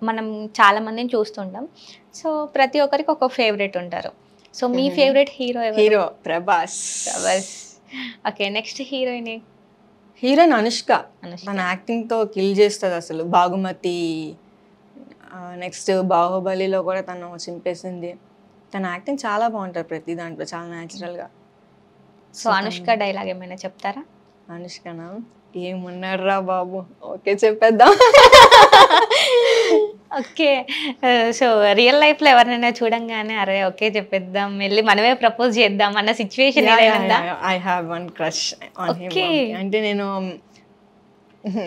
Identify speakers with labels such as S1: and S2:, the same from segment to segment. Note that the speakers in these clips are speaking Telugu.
S1: మనం చాలా మందిని చూస్తుంటాం. సో ప్రతి ఒక్కరికి ఒక ఫేవరెట్ ఉంటారు. సో మీ ఫేవరెట్ హీరో ఎవరు?
S2: Hero Prabhas.
S1: Prabhas. Okay, next heroine?
S2: Heroine Anushka.
S1: Anushka.
S2: తన యాక్టింగ్తో కిల్ చేస్తుంది అసలు. బాగుమతి, నెక్స్ట్ బాహుబలిలో కూడా తను చింపేసింది. తన యాక్టింగ్ చాలా బాగుంటుంది ప్రతి దాంట్లో, చాలా న్యాచురల్గా.
S1: సో అనుష్క డైలాగ్ ఏమైనా చెప్తారా?
S2: అనుష్కనా? ఏమున్నాడు రా బాబు, ఓకే చెప్పేద్దాం.
S1: ఓకే. సో రియల్ లైఫ్ లో ఎవరినైనా చూడంగానే అరే ఓకే చెప్పేద్దాం, వెళ్ళి మనమే ప్రపోజ్ చేద్దాం అన్న సిచ్యువేషన్ ఏదైనా ఉందా?
S2: I have one crush on him.
S1: Okay.
S2: అంటే నేను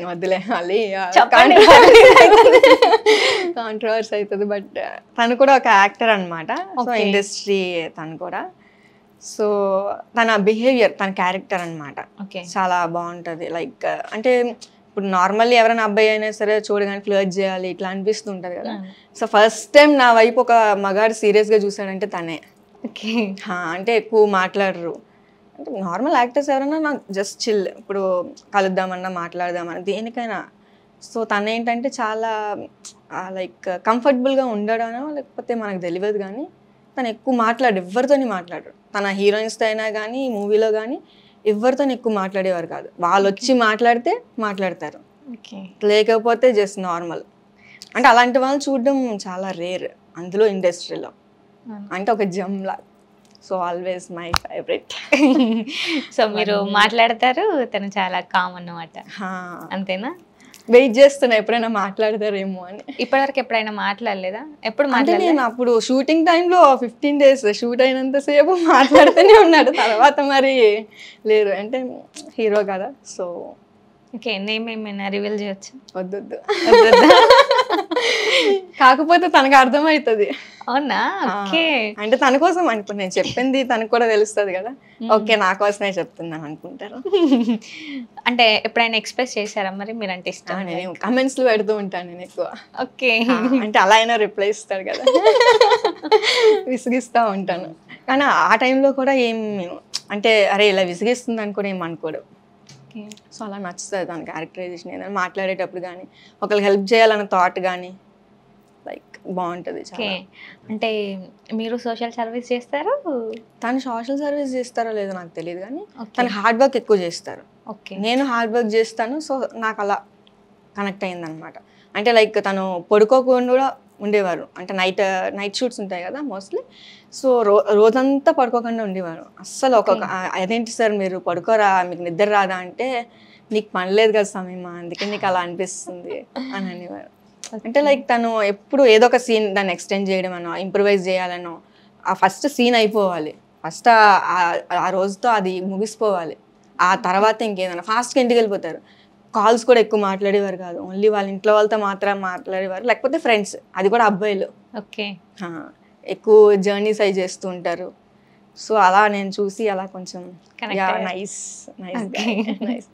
S2: వద్దులే మళ్ళీ
S1: చెప్పండి.
S2: కాంట్రవర్సీ అవుతుంది. బట్ తను కూడా ఒక యాక్టర్ అనమాట. So
S1: Okay.
S2: ఇండస్ట్రీ తను కూడా. సో తన బిహేవియర్, తన క్యారెక్టర్ అనమాట
S1: ఓకే.
S2: చాలా బాగుంటుంది. లైక్ అంటే ఇప్పుడు నార్మల్లీ ఎవరైనా అబ్బాయి అయినా సరే చూడగానే ఫ్లర్ట్ చేయాలి ఇట్లా అనిపిస్తుంటుంది కదా. సో ఫస్ట్ టైం నా వైపు ఒక మగాడు సీరియస్గా చూసాడంటే తనే.
S1: ఓకే.
S2: అంటే ఎక్కువ మాట్లాడరు. అంటే నార్మల్ యాక్టర్స్ ఎవరైనా నాకు జస్ట్ చిల్, ఇప్పుడు కలుద్దామన్నా మాట్లాడదామన్నా దేనికైనా. సో తను ఏంటంటే చాలా లైక్ కంఫర్టబుల్గా ఉండడానో లేకపోతే మనకు తెలియదు కానీ తను ఎక్కువ మాట్లాడు, ఎవరితోని మాట్లాడరు. తన హీరోయిన్స్తో అయినా కానీ మూవీలో కానీ ఎవరితో ఎక్కువ మాట్లాడేవారు కాదు. వాళ్ళు వచ్చి మాట్లాడితే మాట్లాడతారు,
S1: ఓకే.
S2: లేకపోతే జస్ట్ నార్మల్. అంటే అలాంటి వాళ్ళు చూడడం చాలా రేర్ అందులో ఇండస్ట్రీలో. అంటే ఒక జమ్లా. So always my favourite.
S1: So మీరు మాట్లాడతారు, తను చాలా కామ్ అన్నమాట, అంతేనా?
S2: వెయిట్ చేస్తున్నా ఎప్పుడైనా మాట్లాడతారేమో అని.
S1: ఇప్పటివరకు ఎప్పుడైనా మాట్లాడలేదా? ఎప్పుడు
S2: అంటే
S1: మాట్లాడలేదు?
S2: నేను అప్పుడు షూటింగ్ టైంలో 15 days షూట్ అయినంతసేపు మాట్లాడుతూనే ఉన్నాడు. తర్వాత మరి లేరు, అంటే హీరో కదా. సో
S1: ఓకే, నేమ్ ఏమైనా రివీల్ చేయొచ్చు?
S2: వద్దొద్దు. కాకపోతే తనకు అర్థమవుతుంది.
S1: అవునా? ఓకే.
S2: అంటే తన కోసం అనుకో, నేను చెప్పింది తనకు కూడా తెలుస్తుంది కదా. ఓకే నా కోసమే చెప్తున్నాను అనుకుంటారు.
S1: అంటే ఎప్పుడైనా ఎక్స్ప్రెస్ చేశారా మరి మీరంటే ఇష్టం?
S2: నేను కమెంట్స్లో పెడుతూ ఉంటాను నేను ఎక్కువ.
S1: ఓకే.
S2: అంటే అలా అయినా రిప్లై ఇస్తాడు కదా, విసిగిస్తూ ఉంటాను. కానీ ఆ టైంలో కూడా ఏం అంటే అరే ఇలా విసిగిస్తుంది అనుకుని ఏం అనుకోడు. సో అలా నచ్చుతుంది తన క్యారెక్టరైజేషన్. ఏదైనా మాట్లాడేటప్పుడు కానీ ఒకరికి హెల్ప్ చేయాలన్న థాట్ కానీ లైక్ బాగుంటుంది.
S1: ఓకే. అంటే మీరు సోషల్ సర్వీస్ చేస్తారు?
S2: తను సోషల్ సర్వీస్ చేస్తారో లేదో నాకు తెలియదు కానీ తను హార్డ్ వర్క్ ఎక్కువ చేస్తారు.
S1: ఓకే.
S2: నేను హార్డ్ వర్క్ చేస్తాను. సో నాకు అలా కనెక్ట్ అయిందనమాట. అంటే లైక్ తను పడుకోకుండా కూడా ఉండేవారు. అంటే నైట్ షూట్స్ ఉంటాయి కదా మోస్ట్లీ. సో రోజంతా పడుకోకుండా ఉండేవారు. అస్సలు ఒక్కొక్క అదేంటి సార్ మీరు పడుకోరా, మీకు నిద్ర రాదా అంటే నీకు పని లేదు కదా సమీమా, అందుకే నీకు అలా అనిపిస్తుంది అని అనేవారు. అంటే లైక్ తను ఎప్పుడు ఏదో ఒక సీన్ దాన్ని ఎక్స్టెండ్ చేయడం అనో ఇంప్రూవైజ్ చేయాలనో, ఆ ఫస్ట్ సీన్ అయిపోవాలి, ఫస్ట్ ఆ రోజుతో అది ముగిసిపోవాలి. ఆ తర్వాత ఇంకేదైనా ఫాస్ట్గా ఇంటికి వెళ్ళిపోతారు. కాల్స్ కూడా ఎక్కువ మాట్లాడేవారు కాదు, ఓన్లీ వాళ్ళ ఇంట్లో వాళ్ళతో మాత్రం మాట్లాడేవారు, లేకపోతే ఫ్రెండ్స్, అది కూడా అబ్బాయిలు.
S1: ఓకే.
S2: ఎక్కువ జర్నీస్ అయి చేస్తూ ఉంటారు. సో అలా నేను చూసి అలా కొంచెం నైస్ నైస్ నైస్.